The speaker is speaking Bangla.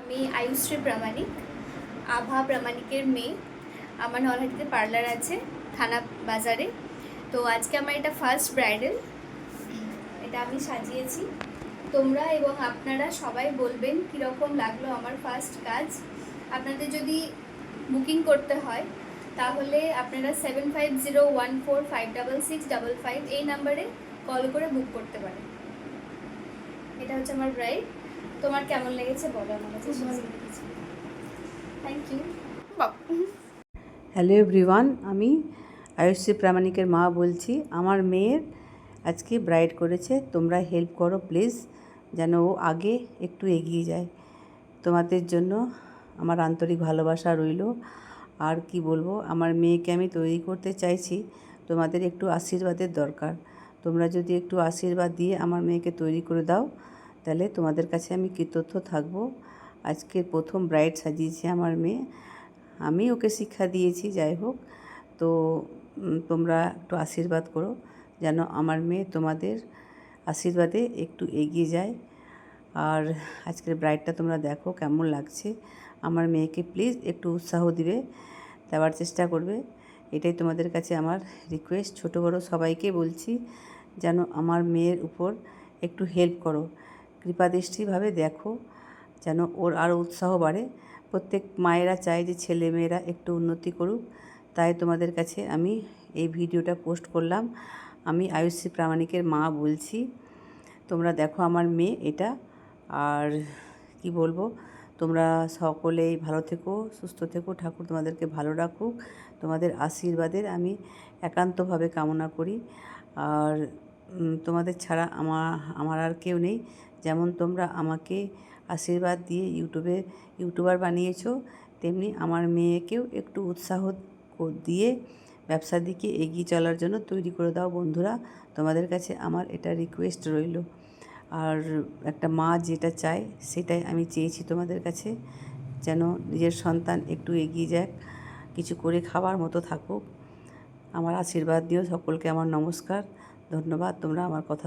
আমি আয়ুশ্রী প্রামাণিক, আভা প্রামাণিকের মেয়ে। আমার নলহাটিতে পার্লার আছে, থানা বাজারে। তো আজকে আমার এটা ফার্স্ট ব্রাইডাল, এটা আমি সাজিয়েছি। তোমরা এবং আপনারা সবাই বলবেন কীরকম লাগলো আমার ফার্স্ট কাজ। আপনাদের যদি বুকিং করতে হয় তাহলে আপনারা 7501456655 এই নাম্বারে কল করে বুক করতে পারেন। এটা হচ্ছে আমার ব্রাইড। তোমার কেমন লেগেছে বলো আমার কাছে। Thank you. হ্যালো এভরিওয়ান, আমি আয়ুশ্রী প্রামাণিকের মা বলছি। আমার মেয়ের আজকে ব্রাইড করেছে, তোমরা হেল্প করো প্লিজ, যেন ও আগে একটু এগিয়ে যায়। তোমাদের জন্য আমার আন্তরিক ভালোবাসা রইল। আর কি বলবো, আমার মেয়েকে আমি তৈরি করতে চাইছি, তোমাদের একটু আশীর্বাদের দরকার। তোমরা যদি একটু আশীর্বাদ দিয়ে আমার মেয়েকে তৈরি করে দাও তাহলে তোমাদের কাছে আমি কৃতজ্ঞ থাকবো। আজকের প্রথম ব্রাইড সাজিয়েছে আমার মেয়ে, আমি ওকে শিক্ষা দিয়েছি, যাই হোক। তো তোমরা একটু আশীর্বাদ করো যেন আমার মেয়ে তোমাদের আশীর্বাদে একটু এগিয়ে যায়। আর আজকের ব্রাইডটা তোমরা দেখো কেমন লাগছে। আমার মেয়েকে প্লিজ একটু উৎসাহ দেওয়ার চেষ্টা করবে, এটাই তোমাদের কাছে আমার রিকোয়েস্ট। ছোটো বড়ো সবাইকে বলছি যেন আমার মেয়ের উপর একটু হেল্প করো, কৃপাদৃষ্টিভাবে দেখো, যেন ওর আরও উৎসাহ বাড়ে। প্রত্যেক মায়েরা চায় যে ছেলে মেয়েরা একটু উন্নতি করুক, তাই তোমাদের কাছে আমি এই ভিডিওটা পোস্ট করলাম। আমি আয়ুশ্রী প্রামাণিকের মা বলছি। তোমরা দেখো আমার মেয়ে এটা। আর কি বলবো, তোমরা সকলেই ভালো থেকো, সুস্থ থেকো, ঠাকুর তোমাদেরকে ভালো রাখুক। তোমাদের আশীর্বাদের আমি একান্তভাবে কামনা করি। আর তোমাদের ছাড়া আমার আর কেউ নেই। যেমন তোমরা আমাকে আশীর্বাদ দিয়ে ইউটিউবার বানিয়েছো, তেমনি আমার মেয়েকেও একটু উৎসাহ দিয়ে ব্যবসার দিকে এগিয়ে চলার জন্য তৈরি করে দাও বন্ধুরা। তোমাদের কাছে আমার এটা রিকোয়েস্ট রইল। আর একটা মা যেটা চায় সেটাই আমি চেয়েছি তোমাদের কাছে, যেন নিজের সন্তান একটু এগিয়ে যাক, কিছু করে খাওয়ার মতো থাকুক। আমার আশীর্বাদ দিও সকলকে। আমার নমস্কার, ধন্যবাদ। তোমরা আমার কথা